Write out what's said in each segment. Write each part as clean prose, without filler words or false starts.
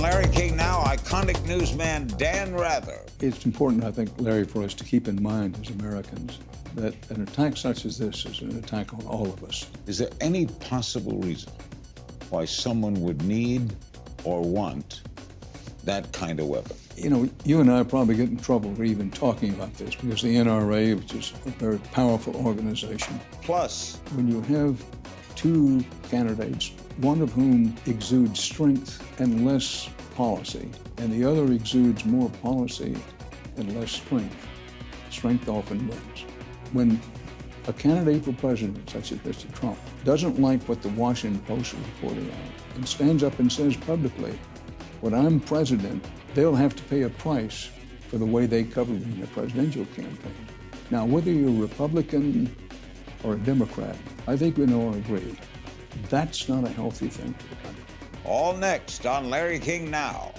Larry King Now, iconic newsman Dan Rather. It's important, I think, Larry, for us to keep in mind as Americans that an attack such as this is an attack on all of us. Is there any possible reason why someone would need or want that kind of weapon? You know, you and I probably get in trouble for even talking about this because the NRA, which is a very powerful organization. Plus, when you have two candidates, one of whom exudes strength and less policy, and the other exudes more policy and less strength, strength often wins. When a candidate for president, such as Mr. Trump, doesn't like what the Washington Post is reporting on and stands up and says publicly, when I'm president, they'll have to pay a price for the way they cover me in the presidential campaign. Now, whether you're a Republican or a Democrat, I think we can all agree that's not a healthy thing for the country. All next on Larry King Now.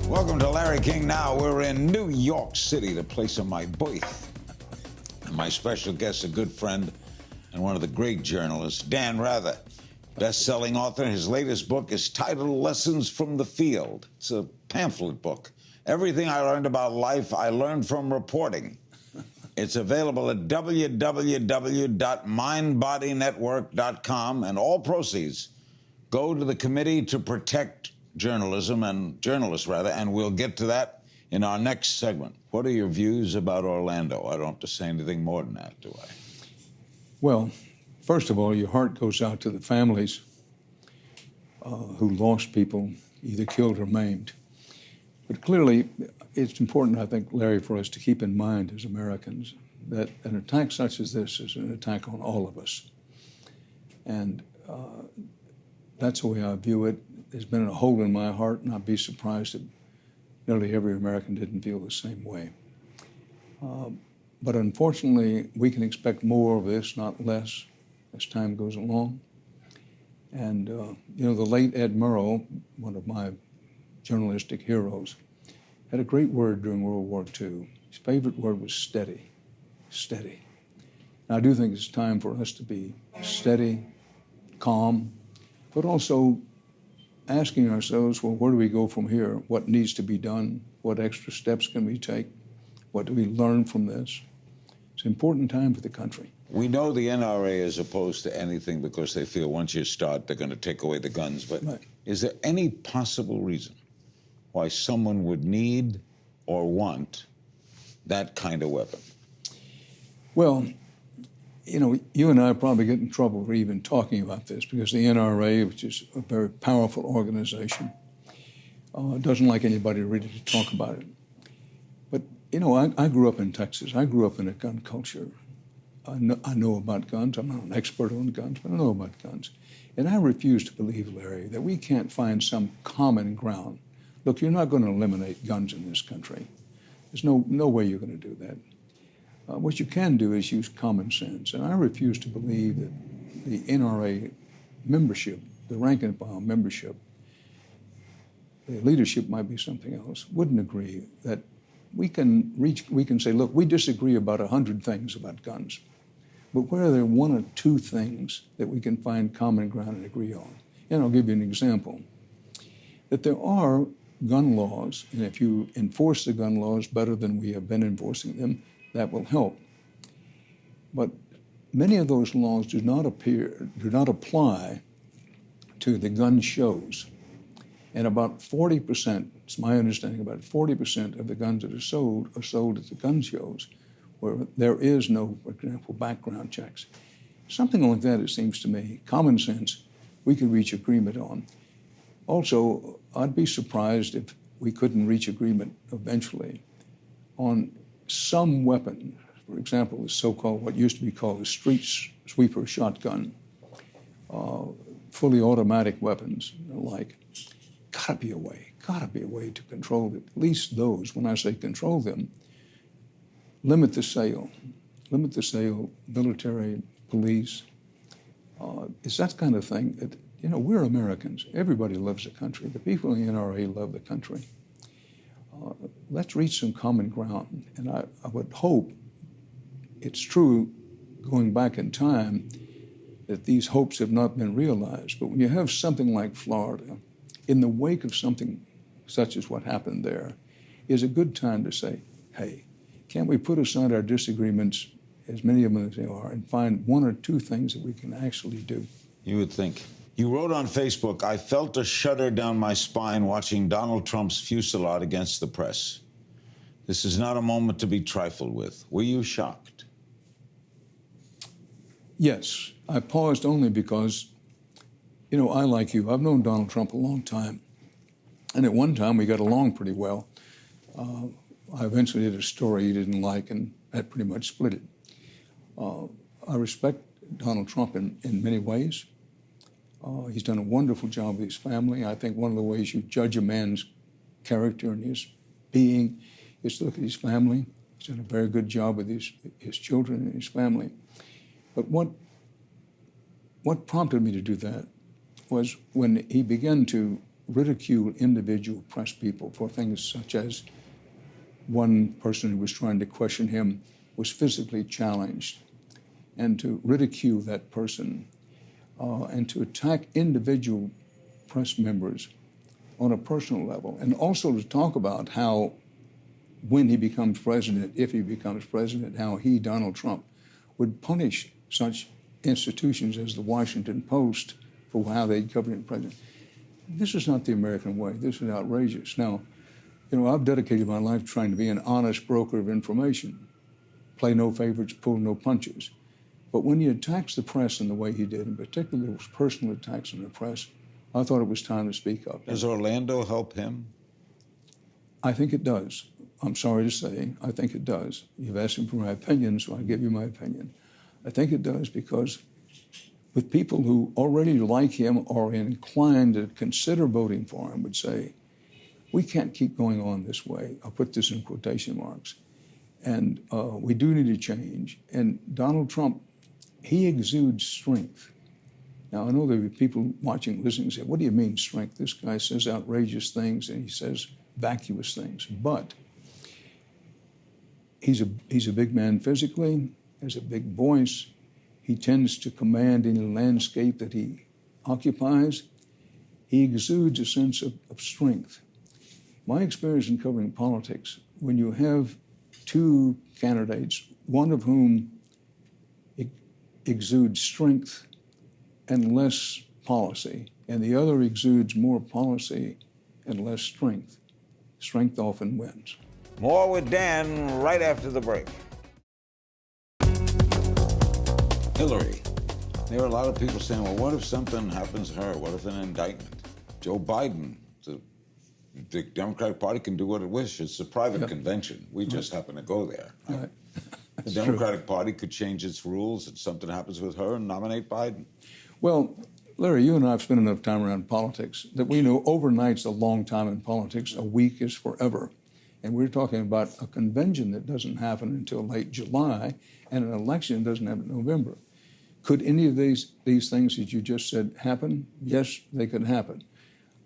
Welcome to Larry King Now. We're in New York City, the place of my birth. And my special guest, a good friend and one of the great journalists, Dan Rather. Best-selling author. His latest book is titled Lessons from the Field. It's a pamphlet book. Everything I learned about life, I learned from reporting. It's available at www.mindbodynetwork.com, and all proceeds go to the Committee to Protect Journalism and journalists, rather, and we'll get to that in our next segment. What are your views about Orlando? I don't have to say anything more than that, do I? Well, first of all, your heart goes out to the families who lost people, either killed or maimed. But clearly, it's important, I think, Larry, for us to keep in mind as Americans that an attack such as this is an attack on all of us. And that's the way I view it. There's been a hole in my heart, and I'd be surprised if nearly every American didn't feel the same way. But unfortunately, we can expect more of this, not less, as time goes along. And, you know, the late Ed Murrow, one of my journalistic heroes, had a great word during World War II. His favorite word was steady, steady. And I do think it's time for us to be steady, calm, but also asking ourselves, well, where do we go from here? What needs to be done? What extra steps can we take? What do we learn from this? It's an important time for the country. We know the NRA is opposed to anything because they feel once you start, they're going to take away the guns. But right. Is there any possible reason why someone would need or want that kind of weapon? Well, you know, you and I probably get in trouble for even talking about this because the NRA, which is a very powerful organization, doesn't like anybody really to talk about it. But, you know, I grew up in Texas. I grew up in a gun culture. I know about guns. I'm not an expert on guns, but I know about guns. And I refuse to believe, Larry, that we can't find some common ground. Look, you're not going to eliminate guns in this country. There's no way you're going to do that. What you can do is use common sense. And I refuse to believe that the NRA membership, the rank and file membership, the leadership might be something else, wouldn't agree that we can say, look, we disagree about 100 things about guns. But where are there one or two things that we can find common ground and agree on? And I'll give you an example. That there are gun laws, and if you enforce the gun laws better than we have been enforcing them, that will help. But many of those laws do not apply to the gun shows. And about 40%, it's my understanding, about 40% of the guns that are sold at the gun shows where there is no, for example, background checks. Something like that, it seems to me, common sense, we could reach agreement on. Also, I'd be surprised if we couldn't reach agreement eventually on some weapon, for example, the so-called, what used to be called the street sweeper shotgun, fully automatic weapons and the like. Gotta be a way to control it. At least those, when I say control them, limit the sale, military, police. It's that kind of thing that, you know, we're Americans. Everybody loves the country. The people in the NRA love the country. let's reach some common ground. And I would hope it's true, going back in time, that these hopes have not been realized. But when you have something like Florida, in the wake of something such as what happened there, is a good time to say, hey, can't we put aside our disagreements, as many of them as they are, and find one or two things that we can actually do? You would think. You wrote on Facebook, I felt a shudder down my spine watching Donald Trump's fusillade against the press. This is not a moment to be trifled with. Were you shocked? Yes. I paused only because, you know, I, like you, I've known Donald Trump a long time. And at one time, we got along pretty well. I eventually did a story he didn't like, and that pretty much split it. I respect Donald Trump in many ways. He's done a wonderful job with his family. I think one of the ways you judge a man's character and his being is to look at his family. He's done a very good job with his children and his family. But what prompted me to do that was when he began to ridicule individual press people for things such as one person who was trying to question him was physically challenged, and to ridicule that person and to attack individual press members on a personal level, and also to talk about how when he becomes president, if he becomes president, how he, Donald Trump, would punish such institutions as the Washington Post for how they covered the president. This is not the American way. This is outrageous. Now, you know, I've dedicated my life trying to be an honest broker of information, play no favorites, pull no punches. But when he attacks the press in the way he did, and particularly those personal attacks on the press, I thought it was time to speak up. Does Orlando help him? I think it does. I'm sorry to say, I think it does. You've asked me for my opinion, so I give you my opinion. I think it does because with people who already like him or are inclined to consider voting for him would say, we can't keep going on this way. I'll put this in quotation marks. And we do need to change. And Donald Trump, he exudes strength. Now, I know there are people watching, listening, and say, what do you mean strength? This guy says outrageous things and he says vacuous things. But he's a big man physically, has a big voice. He tends to command any landscape that he occupies. He exudes a sense of strength. My experience in covering politics, when you have two candidates, one of whom exudes strength and less policy, and the other exudes more policy and less strength, strength often wins. More with Dan right after the break. Hillary. There are a lot of people saying, well, what if something happens to her? What if an indictment? Joe Biden, the Democratic Party can do what it wishes. It's a private convention. We just happen to go there. Right. The Democratic Party could change its rules if something happens with her and nominate Biden. Well, Larry, you and I have spent enough time around politics that we know overnight's a long time in politics. A week is forever. And we're talking about a convention that doesn't happen until late July and an election doesn't happen in November. Could any of these things that you just said happen? Yes, they could happen.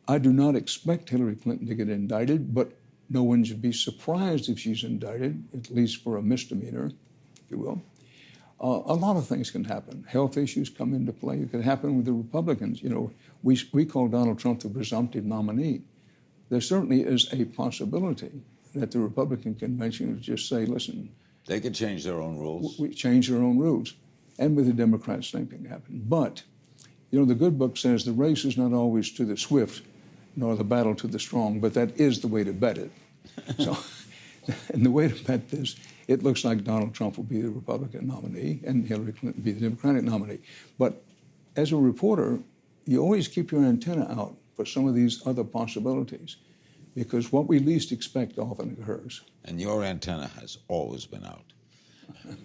I do not expect Hillary Clinton to get indicted, but no one should be surprised if she's indicted, at least for a misdemeanor, if you will. A lot of things can happen. Health issues come into play. It could happen with the Republicans. You know, we call Donald Trump the presumptive nominee. There certainly is a possibility that the Republican convention would just say, listen, they could change their own rules. We change their own rules. And with the Democrats, same thing happened. But, you know, the good book says the race is not always to the swift, nor the battle to the strong, but that is the way to bet it. So, and the way to bet this, it looks like Donald Trump will be the Republican nominee and Hillary Clinton be the Democratic nominee. But as a reporter, you always keep your antenna out for some of these other possibilities, because what we least expect often occurs. And your antenna has always been out.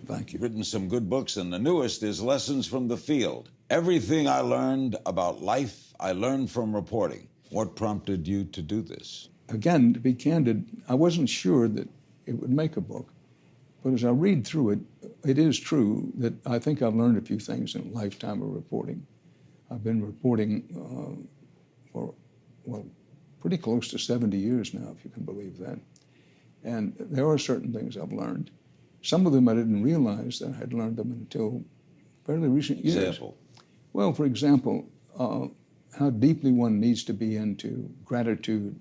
Thank you. You've written some good books, and the newest is Lessons from the Field. Everything I learned about life, I learned from reporting. What prompted you to do this? Again, to be candid, I wasn't sure that it would make a book. But as I read through it, it is true that I think I've learned a few things in a lifetime of reporting. I've been reporting for pretty close to 70 years now, if you can believe that. And there are certain things I've learned. Some of them I didn't realize that I had learned them until fairly recent years. Example? Well, for example, how deeply one needs to be into gratitude,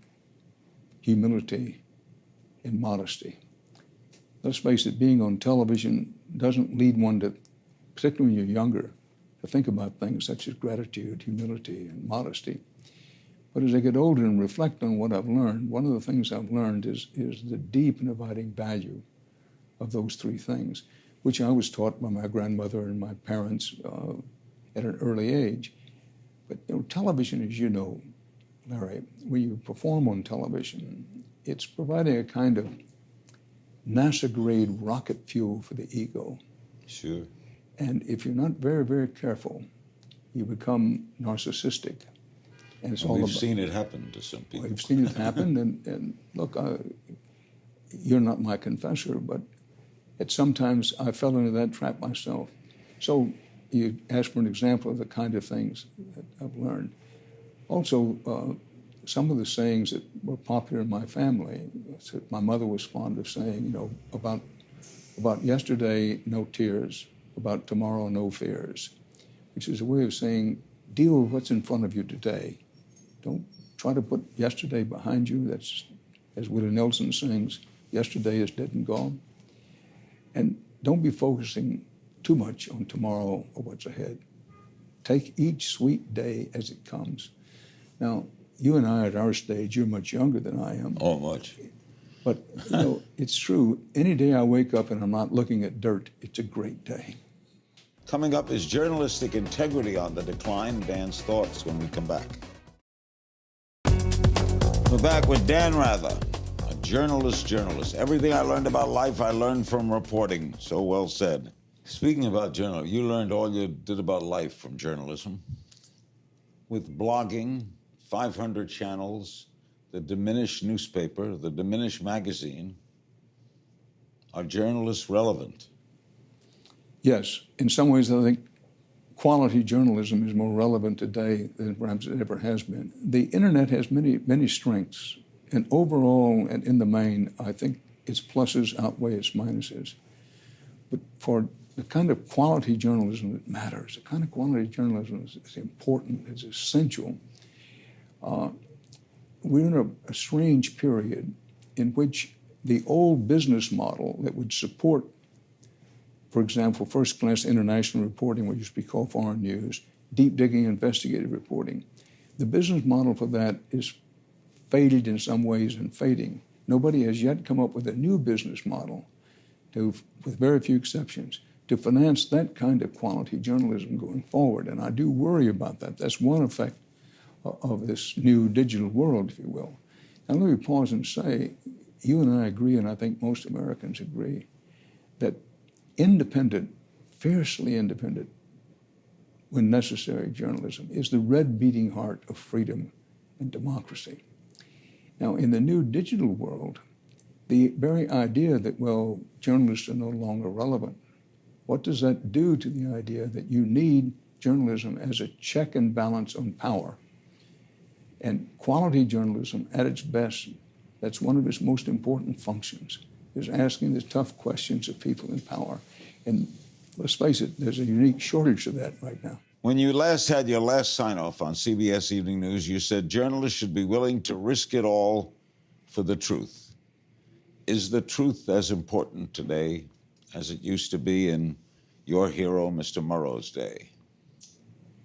humility, and modesty. Let's face it, being on television doesn't lead one to, particularly when you're younger, to think about things such as gratitude, humility, and modesty. But as I get older and reflect on what I've learned, one of the things I've learned is the deep and abiding value of those three things, which I was taught by my grandmother and my parents at an early age. But television, as you know, Larry, when you perform on television, it's providing a kind of NASA-grade rocket fuel for the ego. Sure. And if you're not very, very careful, you become narcissistic. And it's all we've about, seen it happen to some people. We've seen it happen, and look, you're not my confessor, but sometimes I fell into that trap myself. So you asked for an example of the kind of things that I've learned. Also, some of the sayings that were popular in my family, my mother was fond of saying, about yesterday, no tears, about tomorrow, no fears, which is a way of saying, deal with what's in front of you today. Don't try to put yesterday behind you. That's, as Willie Nelson sings, yesterday is dead and gone. And don't be focusing too much on tomorrow or what's ahead. Take each sweet day as it comes. Now, you and I at our stage, you're much younger than I am. Oh, much. But, it's true. Any day I wake up and I'm not looking at dirt, it's a great day. Coming up, is journalistic integrity on the decline? Dan's thoughts when we come back. We're back with Dan Rather, a journalist. Everything I learned about life, I learned from reporting. So well said. Speaking about journalism, you learned all you did about life from journalism. With blogging, 500 channels, the diminished newspaper, the diminished magazine, are journalists relevant? Yes. In some ways, I think quality journalism is more relevant today than perhaps it ever has been. The internet has many, many strengths. And overall, and in the main, I think its pluses outweigh its minuses. But for the kind of quality journalism that matters, the kind of quality journalism is important, is essential. We're in a strange period in which the old business model that would support, for example, first-class international reporting, what used to be called foreign news, deep-digging investigative reporting, the business model for that is faded in some ways and fading. Nobody has yet come up with a new business model to, with very few exceptions, to finance that kind of quality journalism going forward. And I do worry about that. That's one effect of this new digital world, if you will. Now, let me pause and say, you and I agree, and I think most Americans agree, that independent, fiercely independent, when necessary, journalism is the red beating heart of freedom and democracy. Now, in the new digital world, the very idea that, well, journalists are no longer relevant, what does that do to the idea that you need journalism as a check and balance on power? And quality journalism, at its best, that's one of its most important functions, is asking the tough questions of people in power. And let's face it, there's a unique shortage of that right now. When you last had your last sign-off on CBS Evening News, you said journalists should be willing to risk it all for the truth. Is the truth as important today as it used to be in your hero, Mr. Murrow's day?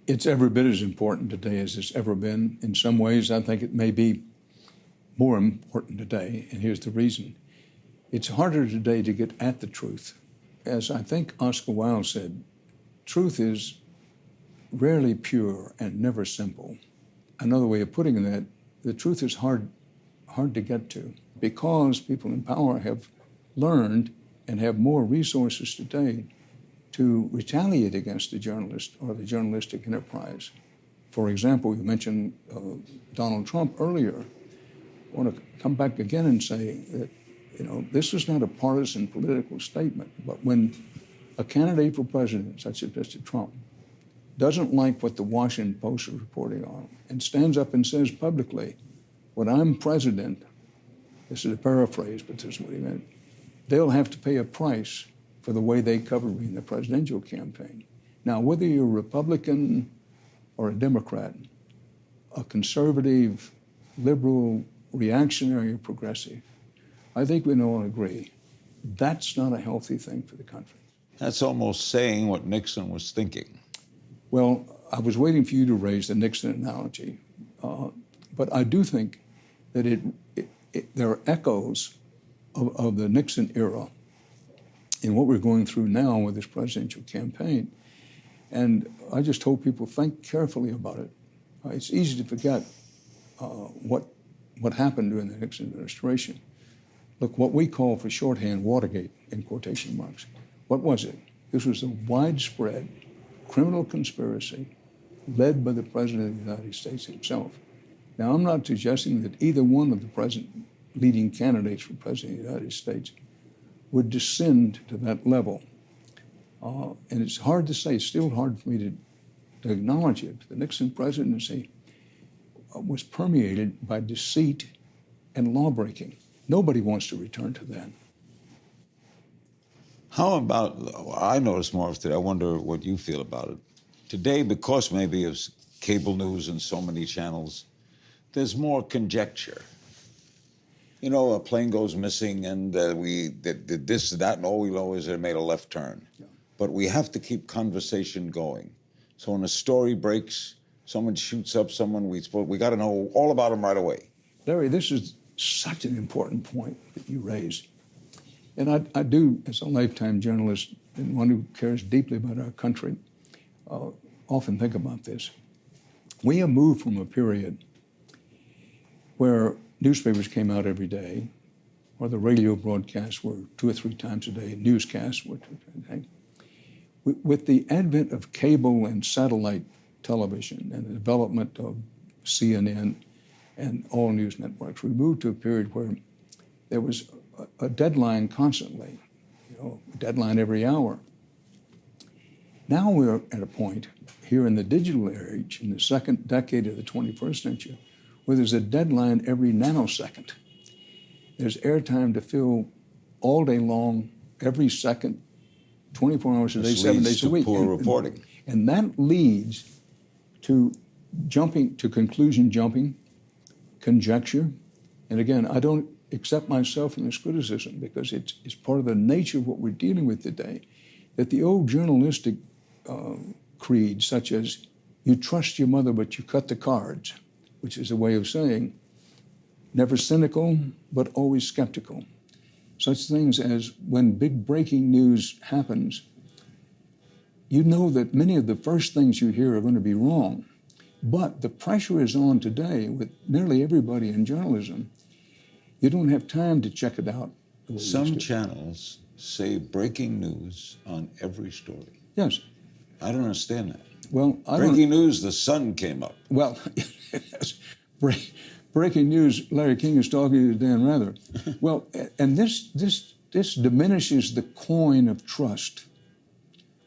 It's every bit as important today as it's ever been. In some ways, I think it may be more important today, and here's the reason. It's harder today to get at the truth. As I think Oscar Wilde said, truth is rarely pure and never simple. Another way of putting that, the truth is hard to get to because people in power have learned and have more resources today to retaliate against the journalist or the journalistic enterprise. For example, you mentioned Donald Trump earlier. I want to come back again and say that, this is not a partisan political statement, but when a candidate for president, such as Mr. Trump, doesn't like what the Washington Post is reporting on and stands up and says publicly, when I'm president, this is a paraphrase, but this is what he meant, they'll have to pay a price for the way they covered me in the presidential campaign. Now, whether you're a Republican or a Democrat, a conservative, liberal, reactionary, or progressive, I think we can all agree that's not a healthy thing for the country. That's almost saying what Nixon was thinking. Well, I was waiting for you to raise the Nixon analogy, but I do think that there are echoes of the Nixon era in what we're going through now with this presidential campaign. And I just hope people think carefully about it. It's easy to forget what happened during the Nixon administration. Look, what we call for shorthand Watergate, in quotation marks. What was it? This was a widespread criminal conspiracy led by the President of the United States himself. Now, I'm not suggesting that either one of the present leading candidates for President of the United States would descend to that level. And it's hard to say, it's still hard for me to acknowledge it. The Nixon presidency was permeated by deceit and lawbreaking. Nobody wants to return to that. How about, I noticed more of today, I wonder what you feel about it. Today, because maybe of cable news and so many channels, there's more conjecture. You know, a plane goes missing and we did this and that, and all we know is it made a left turn. Yeah. But we have to keep conversation going. So when a story breaks, someone shoots up someone, we got to know all about them right away. Larry, this is such an important point that you raised. And I do, as a lifetime journalist and one who cares deeply about our country, often think about this. We have moved from a period where newspapers came out every day, or the radio broadcasts were 2 or 3 times a day, newscasts were 2 or 3 times a day. With the advent of cable and satellite television and the development of CNN and all news networks, we moved to a period where there was a deadline constantly, a deadline every hour. Now we're at a point here in the digital age, in the second decade of the 21st century, where there's a deadline every nanosecond. There's airtime to fill all day long, every second, 24 hours a day, 7 days a week. Poor reporting. And that leads to conclusion jumping, conjecture. And again, I don't accept myself in this criticism because it's part of the nature of what we're dealing with today, that the old journalistic creed, such as you trust your mother but you cut the cards, which is a way of saying never cynical but always skeptical. Such things as when big breaking news happens, you know that many of the first things you hear are going to be wrong. But the pressure is on today with nearly everybody in journalism. You don't have time to check it out. Some channels say breaking news on every story. Yes. I don't understand that. Well, breaking news, the sun came up. Well, breaking news, Larry King is talking to Dan Rather. Well, and this diminishes the coin of trust.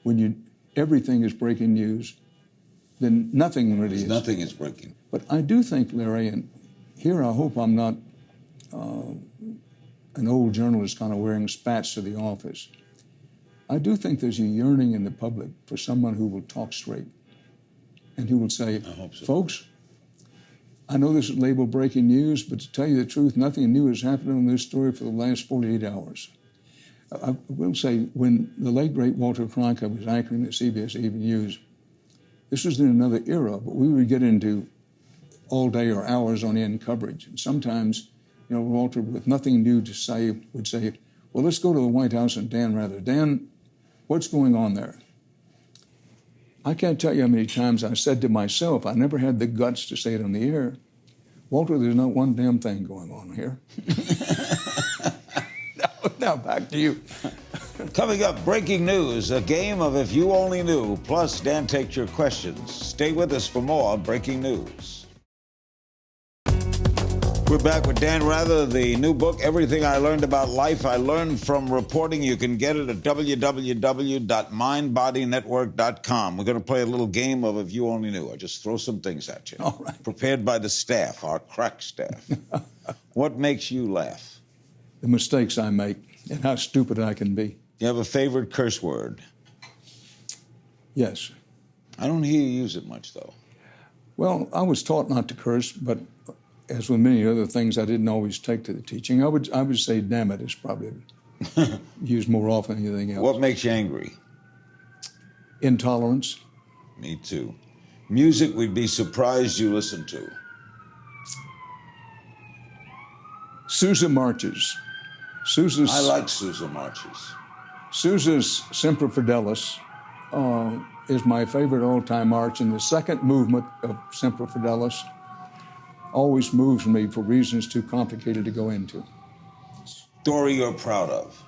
When everything is breaking news, then nothing really is. Nothing is breaking. But I do think, Larry, and here I hope I'm not an old journalist kind of wearing spats to the office. I do think there's a yearning in the public for someone who will talk straight and who will say, I hope so. Folks, I know this is labeled breaking news, but to tell you the truth, nothing new has happened on this story for the last 48 hours. I will say, when the late, great Walter Cronkite was anchoring the CBS Evening News, this was in another era, but we would get into all day or hours on end coverage. And sometimes, Walter, with nothing new to say, would say, well, let's go to the White House and Dan Rather. Dan, what's going on there? I can't tell you how many times I said to myself, I never had the guts to say it on the air, Walter, there's not one damn thing going on here. Now back to you. Coming up, breaking news, a game of If You Only Knew, plus Dan takes your questions. Stay with us for more breaking news. We're back with Dan Rather, the new book, Everything I Learned About Life I Learned from Reporting. You can get it at www.mindbodynetwork.com. We're going to play a little game of If You Only Knew. I just throw some things at you. All right. Prepared by the staff, our crack staff. What makes you laugh? The mistakes I make and how stupid I can be. You have a favorite curse word? Yes. I don't hear you use it much, though. Well, I was taught not to curse, but as with many other things, I didn't always take to the teaching. I would say, damn it, is probably used more often than anything else. What makes you angry? Intolerance. Me too. Music we'd be surprised you listen to? Sousa marches. I like Sousa marches. Sousa's Semper Fidelis is my favorite all-time march, and the second movement of Semper Fidelis always moves me for reasons too complicated to go into. Story you're proud of?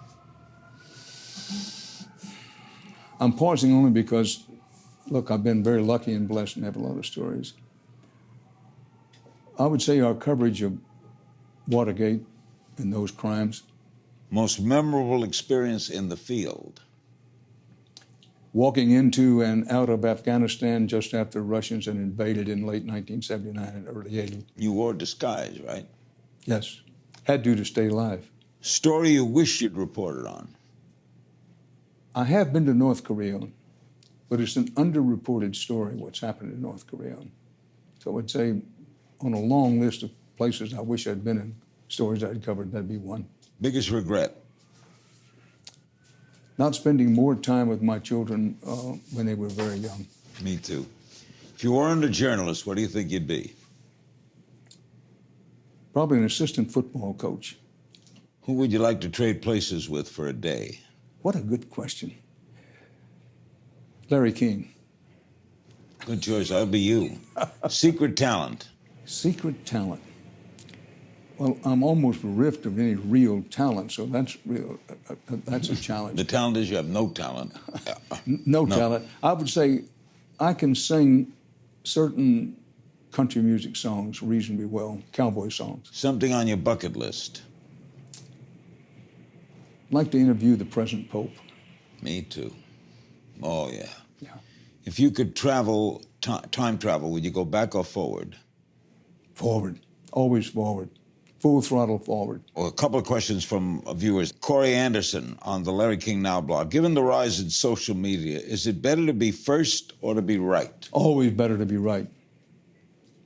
I'm pausing only because, look, I've been very lucky and blessed and have a lot of stories. I would say our coverage of Watergate and those crimes. Most memorable experience in the field? Walking into and out of Afghanistan just after the Russians had invaded in late 1979 and early 80. You wore disguise, right? Yes. Had to stay alive. Story you wish you'd reported on? I have been to North Korea, but it's an underreported story what's happened in North Korea. So I'd say on a long list of places I wish I'd been in, stories I'd covered, that'd be one. Biggest regret? Not spending more time with my children when they were very young. Me too. If you weren't a journalist, what do you think you'd be? Probably an assistant football coach. Who would you like to trade places with for a day? What a good question. Larry King. Good choice. I'll be you. Secret talent? Secret talent. Well, I'm almost bereft of any real talent, so that's a challenge. The talent is you have no talent. No talent. I would say I can sing certain country music songs reasonably well, cowboy songs. Something on your bucket list? I'd like to interview the present Pope. Me too. Oh, yeah. Yeah. If you could travel, time travel, would you go back or forward? Forward. Always forward. Full throttle forward. Well, a couple of questions from viewers. Corey Anderson on the Larry King Now blog. Given the rise in social media, is it better to be first or to be right? Always better to be right.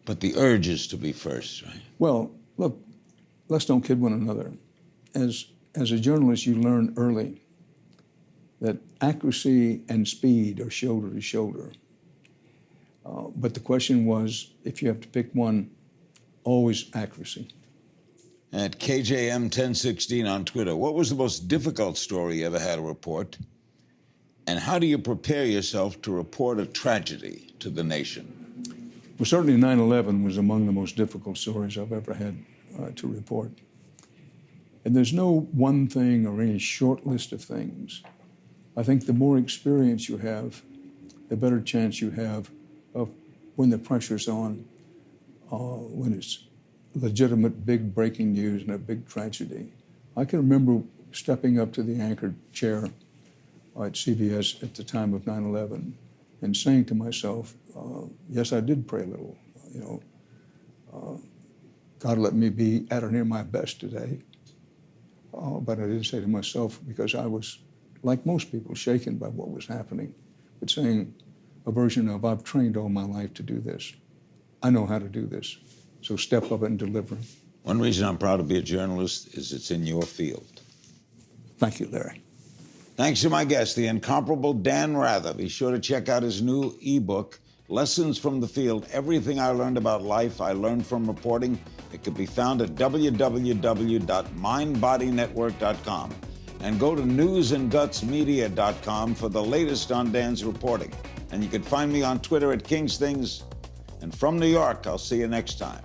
But the urge is to be first, right? Well, look, let's don't kid one another. As a journalist, you learn early that accuracy and speed are shoulder to shoulder. But the question was, if you have to pick one, always accuracy. At KJM1016 on Twitter, what was the most difficult story you ever had to report? And how do you prepare yourself to report a tragedy to the nation? Well, certainly 9/11 was among the most difficult stories I've ever had to report. And there's no one thing or any short list of things. I think the more experience you have, the better chance you have of when the pressure's on, when it's legitimate big breaking news and a big tragedy. I can remember stepping up to the anchored chair at CBS at the time of 9/11 and saying to myself, yes, I did pray a little, God let me be at or near my best today. But I did say to myself, because I was, like most people, shaken by what was happening, but saying a version of, I've trained all my life to do this. I know how to do this. So step up and deliver. One reason I'm proud to be a journalist is it's in your field. Thank you, Larry. Thanks to my guest, the incomparable Dan Rather. Be sure to check out his new ebook, Lessons from the Field, Everything I Learned About Life I Learned from Reporting. It can be found at www.mindbodynetwork.com. And go to newsandgutsmedia.com for the latest on Dan's reporting. And you can find me on Twitter at King's Things. And from New York, I'll see you next time.